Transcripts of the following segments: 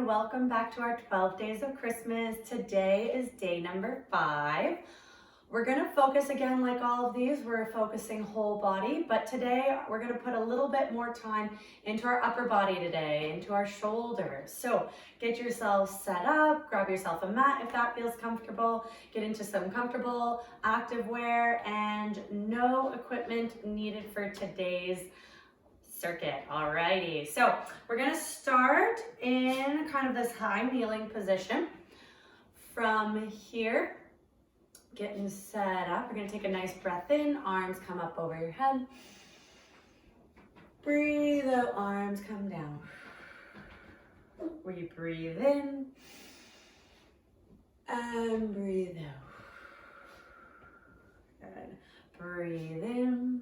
welcome back to our 12 days of Christmas. Today is day number 5. We're going to focus again, like all of these, we're focusing whole body, but today we're going to put a little bit more time into our upper body today, into our shoulders. So get yourself set up, grab yourself a mat if that feels comfortable, get into some comfortable active wear, and no equipment needed for today's circuit. Alrighty, so we're going to start in kind of this high kneeling position. From here, getting set up, we're going to take a nice breath in, arms come up over your head. Breathe out, arms come down. We breathe in and breathe out. Good. Breathe in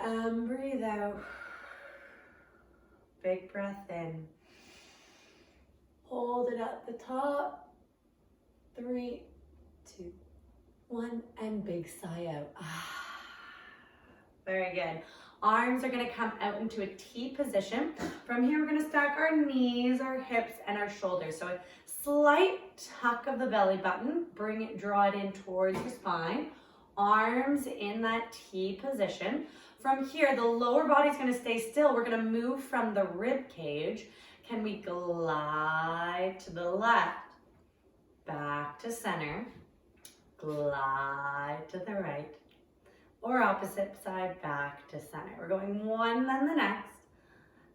and breathe out. Big breath in. Hold it at the top. 3, 2, 1, and big sigh out. Very good. Arms are going to come out into a T position. From here, we're going to stack our knees, our hips, and our shoulders. So a slight tuck of the belly button. Bring it, draw it in towards your spine. Arms in that T position. From here, the lower body's going to stay still. We're going to move from the rib cage. Can we glide to the left? Back to center. Glide to the right. Or opposite side, back to center. We're going one, then the next.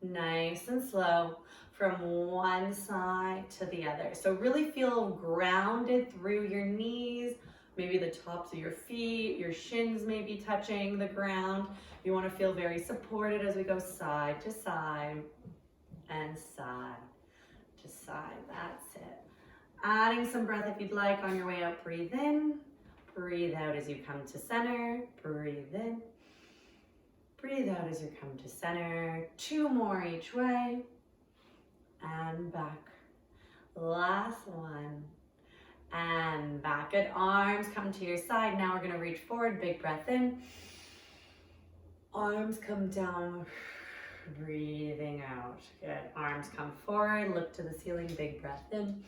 Nice and slow from one side to the other. So really feel grounded through your knees, maybe the tops of your feet, your shins may be touching the ground. You want to feel very supported as we go side to side and side to side. That's it. Adding some breath if you'd like on your way out. Breathe in, breathe out as you come to center. Breathe in, breathe out as you come to center. 2 more each way and back. Last one. And back. Good. Arms come to your side. Now we're going to reach forward. Big breath in. Arms come down. Breathing out. Good. Arms come forward. Look to the ceiling. Big breath in.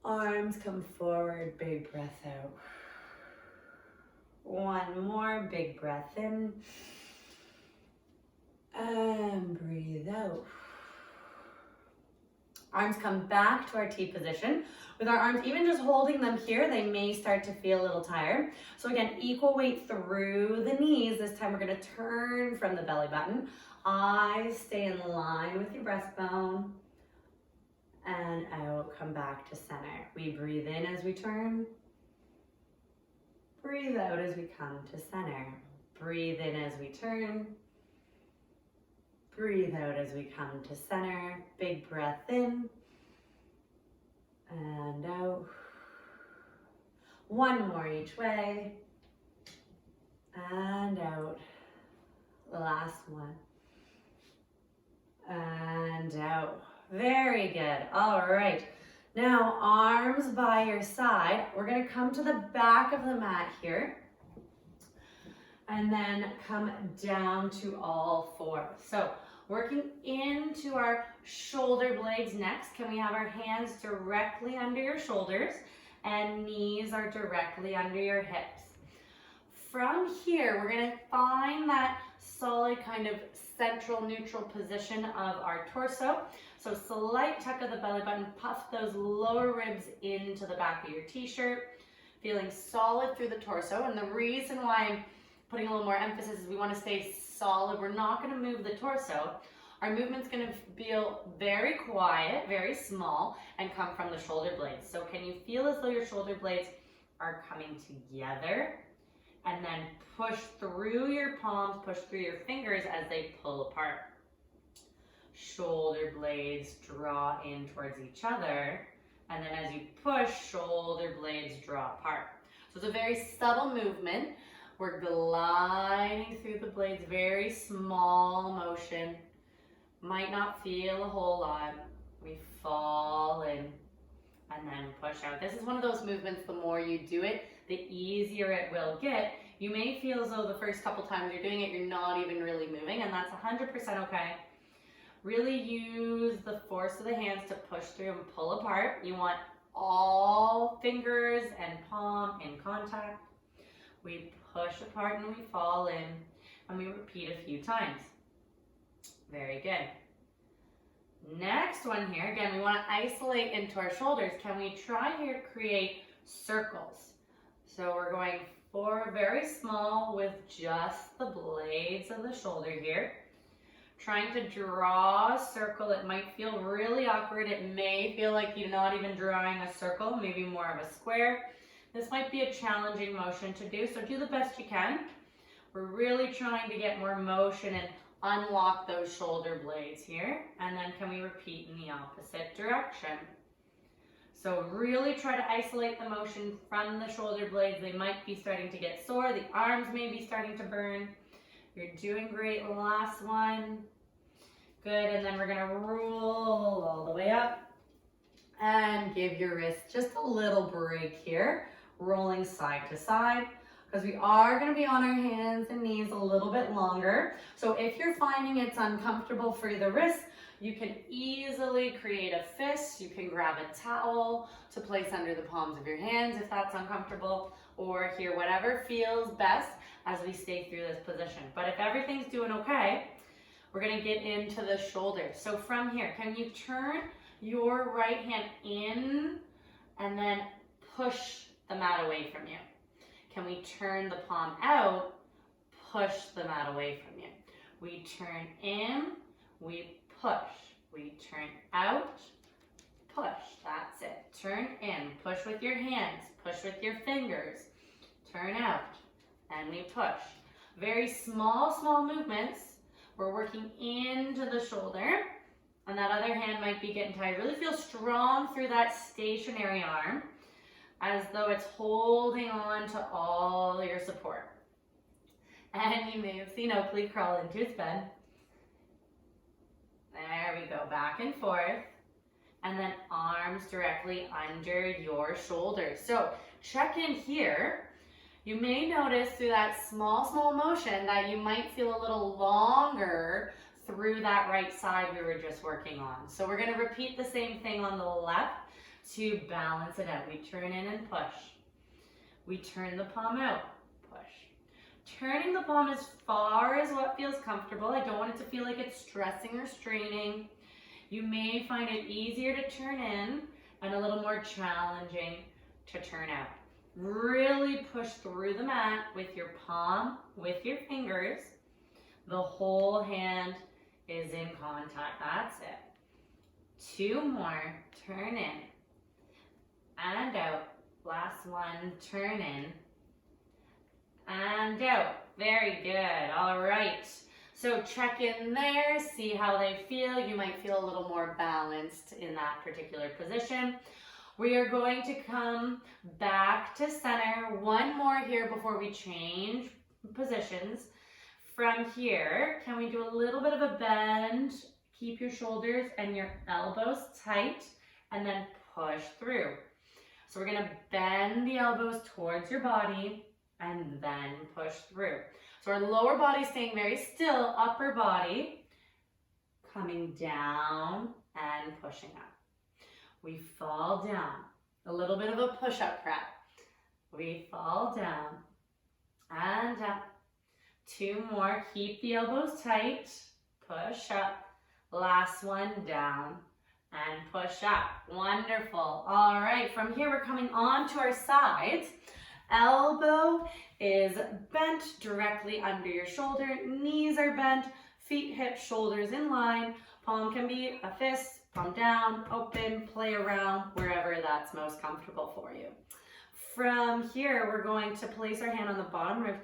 Arms come forward. Big breath out. One more. Big breath in. And breathe out. Arms come back to our T position. With our arms, even just holding them here, they may start to feel a little tired. So again, equal weight through the knees. This time we're going to turn from the belly button. Eyes stay in line with your breastbone. And out, come back to center. We breathe in as we turn. Breathe out as we come to center. Breathe in as we turn. Breathe out as we come to center. Big breath in. And out. One more each way. And out. Last one. And out. Very good. All right. Now, arms by your side. We're going to come to the back of the mat here. And then come down to all 4. So, working into our shoulder blades next. Can we have our hands directly under your shoulders and knees are directly under your hips. From here, we're going to find that solid kind of central neutral position of our torso. So slight tuck of the belly button, puff those lower ribs into the back of your t-shirt, feeling solid through the torso. And the reason why I'm putting a little more emphasis is we want to stay solid. We're not going to move the torso. Our movement's going to feel very quiet, very small, and come from the shoulder blades. So can you feel as though your shoulder blades are coming together? And then push through your palms, push through your fingers as they pull apart. Shoulder blades draw in towards each other. And then as you push, shoulder blades draw apart. So it's a very subtle movement. We're gliding through the blades, very small motion. Might not feel a whole lot. We fall in and then push out. This is one of those movements, the more you do it, the easier it will get. You may feel as though the first couple times you're doing it, you're not even really moving, and that's 100% okay. Really use the force of the hands to push through and pull apart. You want all fingers and palm in contact. We push apart and we fall in, and we repeat a few times. Very good. Next one here, again, we want to isolate into our shoulders. Can we try here to create circles? So we're going forward very small with just the blades of the shoulder here. Trying to draw a circle. It might feel really awkward. It may feel like you're not even drawing a circle, maybe more of a square. This might be a challenging motion to do, so do the best you can. We're really trying to get more motion and unlock those shoulder blades here. And then can we repeat in the opposite direction? So really try to isolate the motion from the shoulder blades. They might be starting to get sore. The arms may be starting to burn. You're doing great. Last one. Good. And then we're going to roll all the way up and give your wrist just a little break here, rolling side to side, because we are going to be on our hands and knees a little bit longer. So if you're finding it's uncomfortable for the wrists, you can easily create a fist. You can grab a towel to place under the palms of your hands if that's uncomfortable, or here, whatever feels best as we stay through this position. But if everything's doing okay, we're going to get into the shoulders. So from here, can you turn your right hand in and then push the mat away from you? Can we turn the palm out, push the mat away from you? We turn in, we push. We turn out, push. That's it. Turn in, push with your hands, push with your fingers. Turn out, and we push. Very small movements. We're working into the shoulder, and that other hand might be getting tired. Really feel strong through that stationary arm, as though it's holding on to all your support. And you may have seen Oakley crawl into his bed. There we go, back and forth. And then arms directly under your shoulders. So check in here. You may notice through that small motion that you might feel a little longer through that right side we were just working on. So we're going to repeat the same thing on the left to balance it out. We turn in and push. We turn the palm out, push. Turning the palm as far as what feels comfortable. I don't want it to feel like it's stressing or straining. You may find it easier to turn in and a little more challenging to turn out. Really push through the mat with your palm, with your fingers. The whole hand is in contact. That's it. 2 more. Turn in and out. Last one. Turn in and out. Very good. All right. So check in there. See how they feel. You might feel a little more balanced in that particular position. We are going to come back to center. One more here before we change positions. From here, can we do a little bit of a bend? Keep your shoulders and your elbows tight and then push through. So we're going to bend the elbows towards your body and then push through. So our lower body staying very still, upper body coming down and pushing up. We fall down. A little bit of a push-up prep. We fall down and up. 2 more. Keep the elbows tight. Push up. Last one, down and push up. Wonderful. All right, from here we're coming on to our sides. Elbow is bent directly under your shoulder. Knees are bent. Feet, hips, shoulders in line. Palm can be a fist. Palm down, open, play around, wherever that's most comfortable for you. From here, we're going to place our hand on the bottom rib,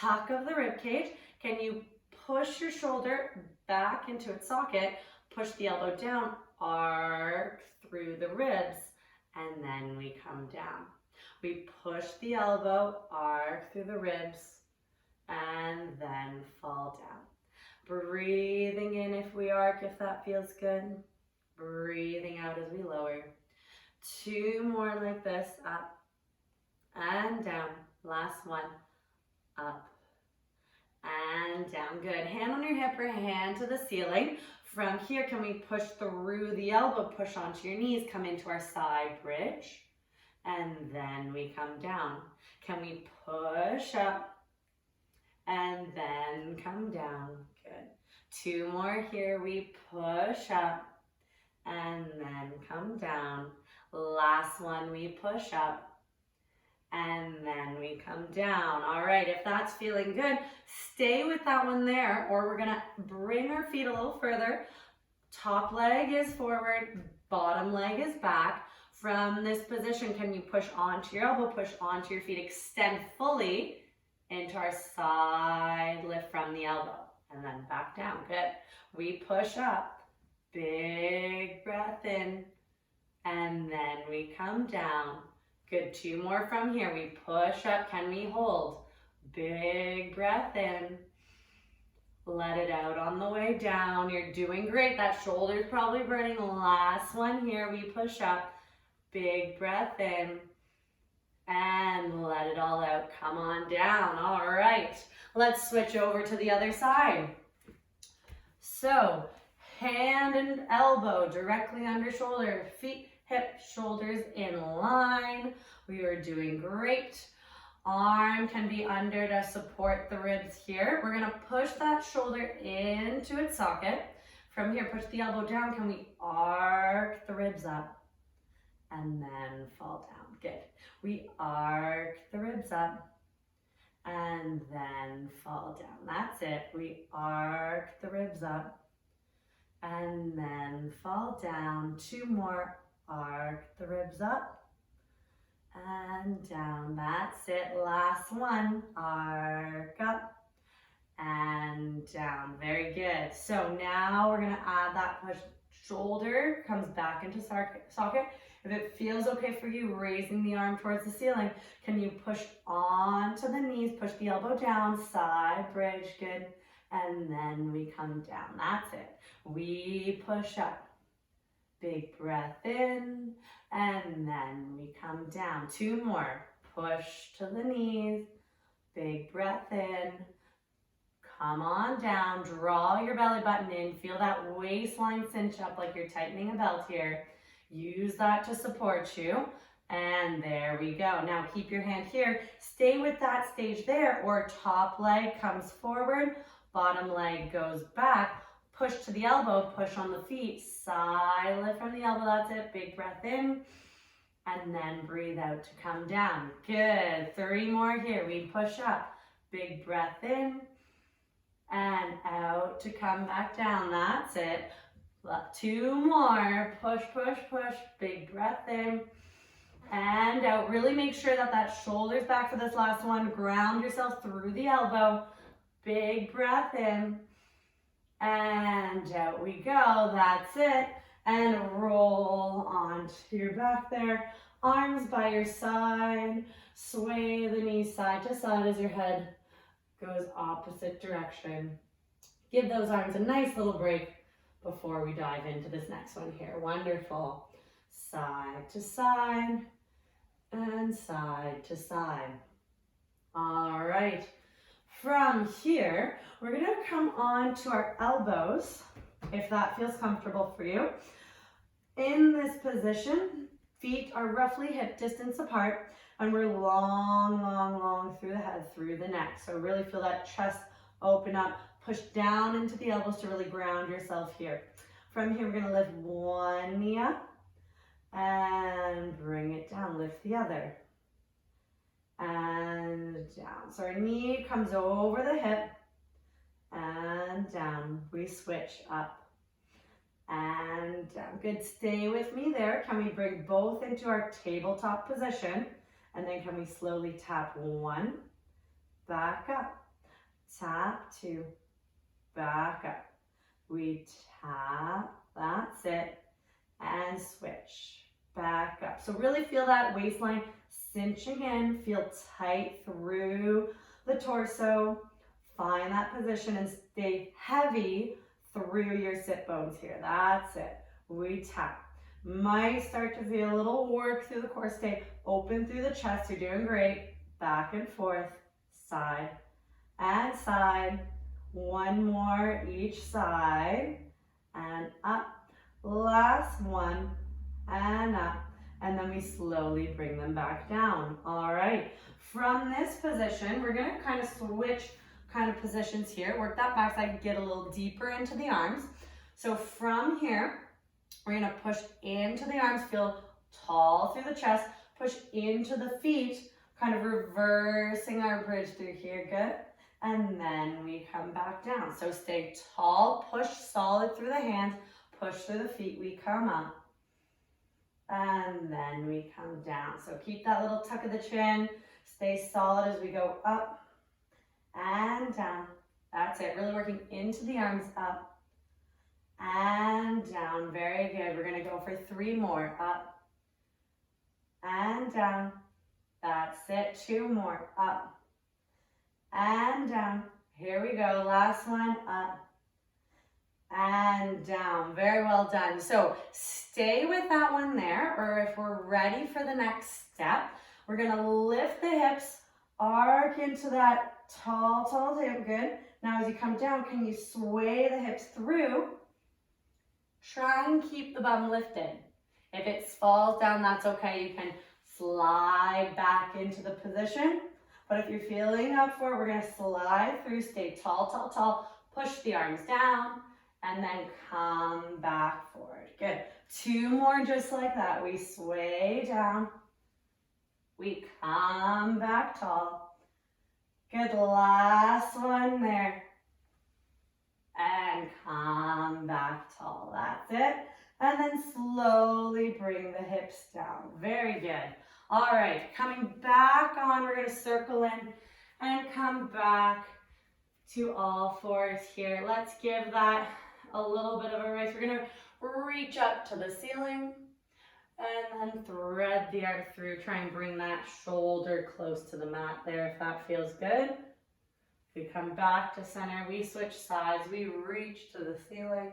tuck of the rib cage. Can you push your shoulder back into its socket, push the elbow down, arc through the ribs, and then we come down. We push the elbow, arc through the ribs, and then fall down. Breathing in if we arc, if that feels good. Breathing out as we lower. 2 more like this, up and down. Last one, up and down. Good. Hand on your hip or hand to the ceiling. From here, can we push through the elbow, push onto your knees, come into our side bridge, and then we come down. Can we push up and then come down? Good. 2 more here. We push up and then come down. Last one, we push up and then we come down. All right, if that's feeling good, stay with that one there, or we're gonna bring our feet a little further. Top leg is forward, bottom leg is back. From this position, can you push onto your elbow, push onto your feet, extend fully into our side lift from the elbow, and then back down. Good. We push up, big breath in, and then we come down. Good. 2 more from here. We push up. Can we hold? Big breath in. Let it out on the way down. You're doing great. That shoulder's probably burning. Last one here. We push up. Big breath in. And let it all out. Come on down. All right. Let's switch over to the other side. So, hand and elbow directly under shoulder. Feet, hip, shoulders in line. We are doing great. Arm can be under to support the ribs here. We're gonna push that shoulder into its socket. From here, push the elbow down. Can we arc the ribs up and then fall down? Good. We arc the ribs up and then fall down. That's it. We arc the ribs up and then fall down. 2 more. Arc the ribs up and down. That's it. Last one. Arc up and down. Very good. So now we're going to add that push. Shoulder comes back into socket. If it feels okay for you, raising the arm towards the ceiling, can you push onto the knees, push the elbow down, side bridge, good. And then we come down. That's it. We push up. Big breath in, and then we come down. 2 more. Push to the knees. Big breath in. Come on down. Draw your belly button in. Feel that waistline cinch up like you're tightening a belt here. Use that to support you. And there we go. Now keep your hand here. Stay with that stage there, or top leg comes forward, bottom leg goes back. Push to the elbow, push on the feet, side lift from the elbow, that's it. Big breath in, and then breathe out to come down. Good. 3 more here. We push up, big breath in, and out to come back down. That's it. 2 more. Push, push, push. Big breath in and out. Really make sure that that shoulder's back for this last one. Ground yourself through the elbow. Big breath in and out we go. That's it. And roll onto your back there. Arms by your side. Sway the knees side to side as your head goes opposite direction. Give those arms a nice little break before we dive into this next one here. Wonderful. Side to side and side to side. All right. From here, we're going to come on to our elbows, if that feels comfortable for you. In this position, feet are roughly hip distance apart, and we're long, long, long through the head, through the neck. So really feel that chest open up. Push down into the elbows to really ground yourself here. From here, we're going to lift one knee up and bring it down. Lift the other and down. So our knee comes over the hip and down. We switch up and down. Good. Stay with me there. Can we bring both into our tabletop position? And then can we slowly tap 1, back up, tap 2, back up. We tap, that's it, and switch, back up. So really feel that waistline cinching in, feel tight through the torso. Find that position and stay heavy through your sit bones here. That's it. We tap. Might start to feel a little work through the core. Stay open through the chest. You're doing great. Back and forth, side and side. 1 more each side and up. Last one, and up. And then we slowly bring them back down. All right. From this position, we're gonna kind of switch kind of positions here. Work that back side, get a little deeper into the arms. So from here, we're gonna push into the arms, feel tall through the chest, push into the feet, kind of reversing our bridge through here, good. And then we come back down. So stay tall, push solid through the hands, push through the feet, we come up. And then we come down. So keep that little tuck of the chin, stay solid as we go up and down. That's it, really working into the arms, up and down. Very good. We're gonna go for 3 more. Up and down. That's it. 2 more. Up and down. Here we go. Last one. Up and down. Very well done. So stay with that one there, or if we're ready for the next step, we're gonna lift the hips, arc into that tall hip. Good. Now as you come down, can you sway the hips through? Try and keep the bum lifted. If it falls down, that's okay. You can slide back into the position. But if you're feeling up for it, we're gonna slide through, stay tall, push the arms down, and then come back forward. Good. 2 more just like that. We sway down. We come back tall. Good. Last one there. And come back tall. That's it. And then slowly bring the hips down. Very good. All right. Coming back on, we're going to circle in and come back to all fours here. Let's give that a little bit of a raise. We're going to reach up to the ceiling and then thread the arm through. Try and bring that shoulder close to the mat there if that feels good. We come back to center. We switch sides. We reach to the ceiling.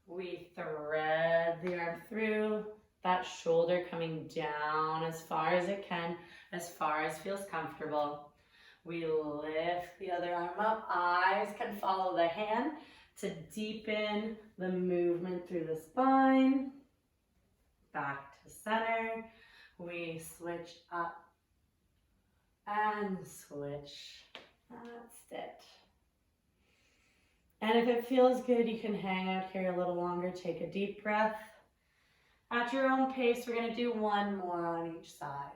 We thread the arm through. That shoulder coming down as far as it can, as far as feels comfortable. We lift the other arm up. Eyes can follow the hand to deepen the movement through the spine. Back to center. We switch up and switch. That's it. And if it feels good, you can hang out here a little longer. Take a deep breath. At your own pace, we're going to do 1 more on each side.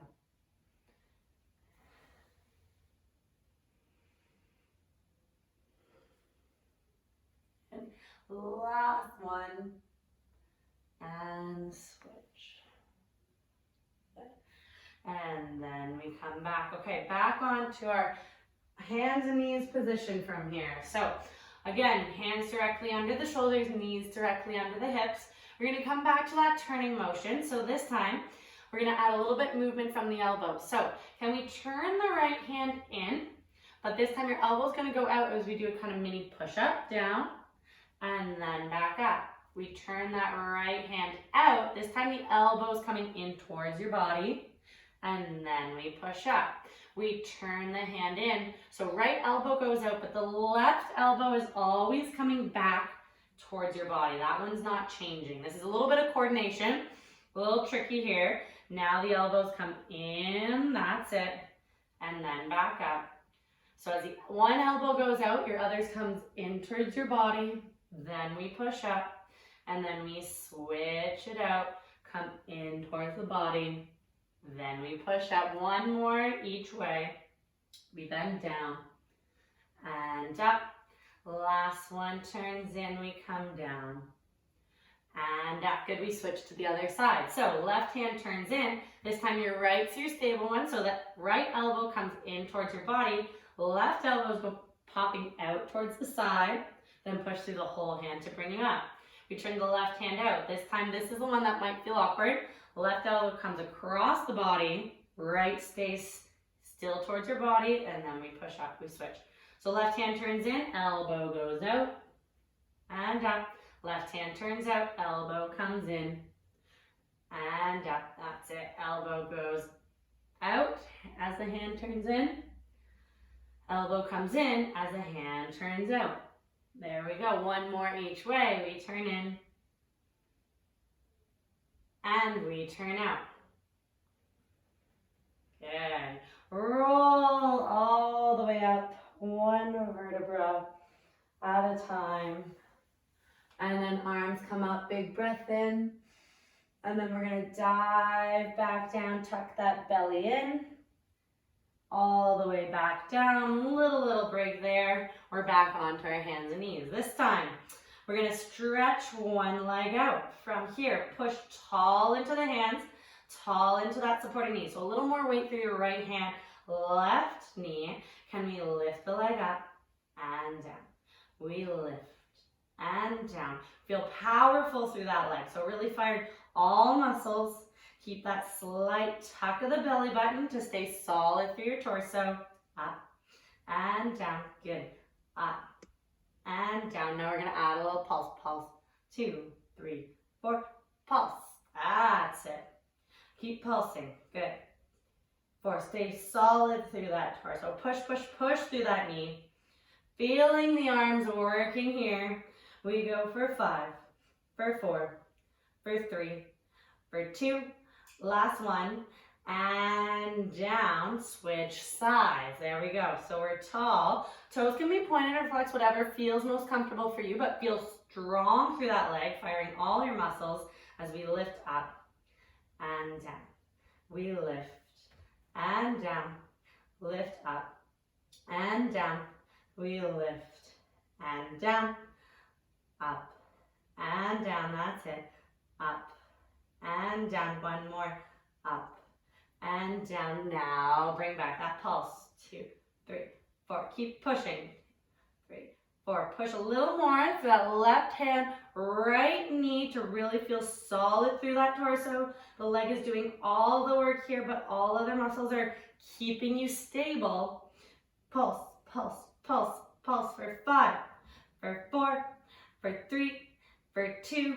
And last one. And switch. And then we come back. Okay, back onto our hands and knees position from here. So again, hands directly under the shoulders, knees directly under the hips. We're going to come back to that turning motion. So this time, we're going to add a little bit movement from the elbows. So can we turn the right hand in, but this time your elbow's going to go out as we do a kind of mini push-up, down, and then back up. We turn that right hand out. This time the elbow's coming in towards your body, and then we push up. We turn the hand in. So right elbow goes out, but the left elbow is always coming back towards your body. That one's not changing. This is a little bit of coordination, a little tricky here. Now the elbows come in, that's it, and then back up. So as the one elbow goes out, your others comes in towards your body, then we push up, and then we switch it out, come in towards the body, then we push up. 1 more each way. We bend down and up. Last one turns in, we come down and up. Good, we switch to the other side. So left hand turns in. This time your right's your stable one, so that right elbow comes in towards your body. Left elbow go popping out towards the side, then push through the whole hand to bring you up. We turn the left hand out. This time, this is the one that might feel awkward. Left elbow comes across the body, right stays still towards your body, and then we push up, we switch. So left hand turns in, elbow goes out, and up. Left hand turns out, elbow comes in, and up. That's it. Elbow goes out as the hand turns in. Elbow comes in as the hand turns out. There we go. One more each way. We turn in and we turn out. Good. Roll all the way up, one vertebra at a time. And then arms come up, big breath in. And then we're gonna dive back down, tuck that belly in. All the way back down, little break there. We're back onto our hands and knees. This time, we're gonna stretch one leg out. From here, push tall into the hands, tall into that supporting knee. So a little more weight through your right hand, left knee. Can we lift the leg up and down? We lift and down. Feel powerful through that leg. So really fired all muscles. Keep that slight tuck of the belly button to stay solid through your torso. Up and down. Good. Up and down. Now we're going to add a little pulse. Pulse. 2, 3, 4. Pulse. That's it. Keep pulsing. Good. 4. Stay solid through that torso. Push, push, push through that knee. Feeling the arms working here. We go for 5, for 4, for 3, for 2. Last one. And down. Switch sides. There we go. So we're tall. Toes can be pointed or flexed, whatever feels most comfortable for you, but feel strong through that leg, firing all your muscles as we lift up and down. We lift and down. Lift up and down. We lift and down. Up and down. That's it. Up and down. One more. Up and down. Now bring back that pulse. 2, 3, 4. Keep pushing. 3, 4. Push a little more through that left hand, right knee to really feel solid through that torso. The leg is doing all the work here, but all other muscles are keeping you stable. Pulse, pulse, pulse, pulse for 5, for 4, for 3, for 2,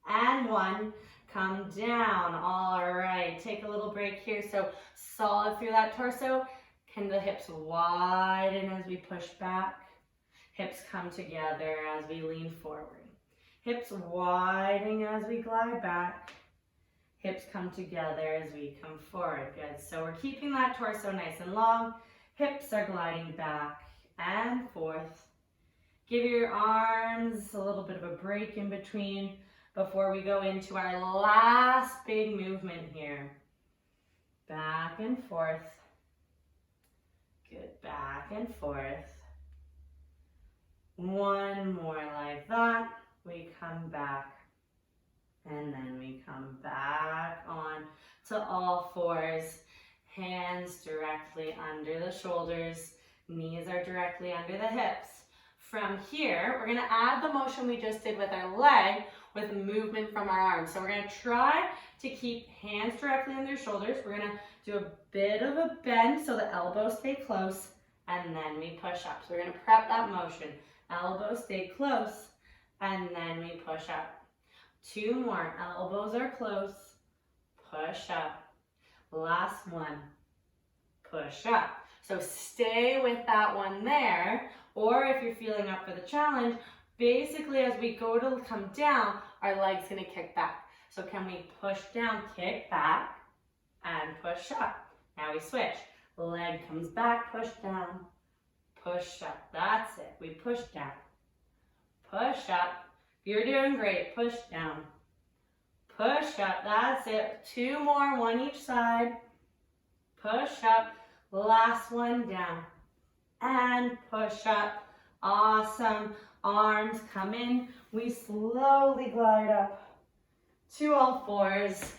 and 1. Come down. All right. Take a little break here. So solid through that torso. Can the hips widen as we push back? Hips come together as we lean forward. Hips widening as we glide back. Hips come together as we come forward. Good. So we're keeping that torso nice and long. Hips are gliding back and forth. Give your arms a little bit of a break in between before we go into our last big movement here. Back and forth. Good, back and forth. One more like that. We come back. And then we come back on to all fours. Hands directly under the shoulders. Knees are directly under the hips. From here, we're going to add the motion we just did with our leg with movement from our arms. So we're going to try to keep hands directly under your shoulders. We're going to do a bit of a bend so the elbows stay close, and then we push up. So we're going to prep that motion. Elbows stay close, and then we push up. 2 more. Elbows are close. Push up. Last one. Push up. So stay with that one there, or if you're feeling up for the challenge, basically as we go to come down, our leg's gonna kick back. So can we push down, kick back, and push up? Now we switch. Leg comes back, push down, push up. That's it. We push down, push up. You're doing great. Push down, push up. That's it. 2 more, 1 each side. Push up. Last one down and push up. Awesome. Arms come in. We slowly glide up to all fours.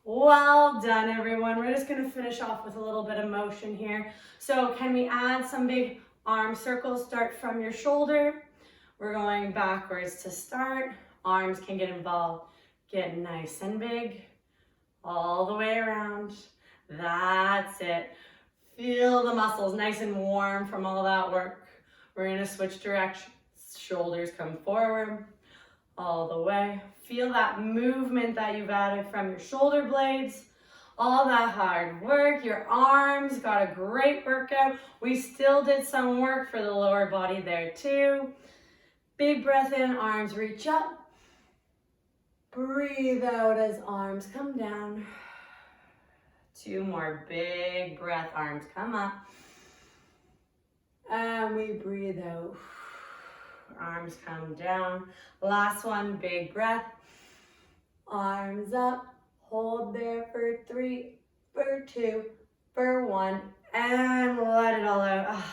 Well done, everyone. We're just going to finish off with a little bit of motion here. So can we add some big arm circles? Start from your shoulder. We're going backwards to start. Arms can get involved. Get nice and big. All the way around. That's it. Feel the muscles nice and warm from all that work. We're going to switch directions. Shoulders come forward all the way. Feel that movement that you've added from your shoulder blades. All that hard work. Your arms got a great workout. We still did some work for the lower body there too. Big breath in, arms reach up. Breathe out as arms come down. 2 more, big breath, arms come up. And we breathe out. Arms come down. Last one, big breath. Arms up. Hold there for 3, for 2, for 1. And let it all out.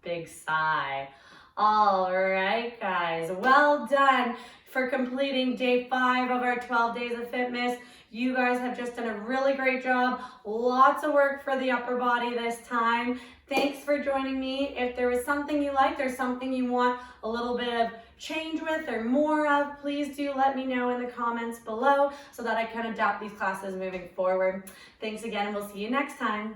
Big sigh. All right, guys. Well done for completing day 5 of our 12 Days of Fitmas. You guys have just done a really great job. Lots of work for the upper body this time. Thanks for joining me. If there was something you liked or something you want a little bit of change with or more of, please do let me know in the comments below so that I can adapt these classes moving forward. Thanks again, and we'll see you next time.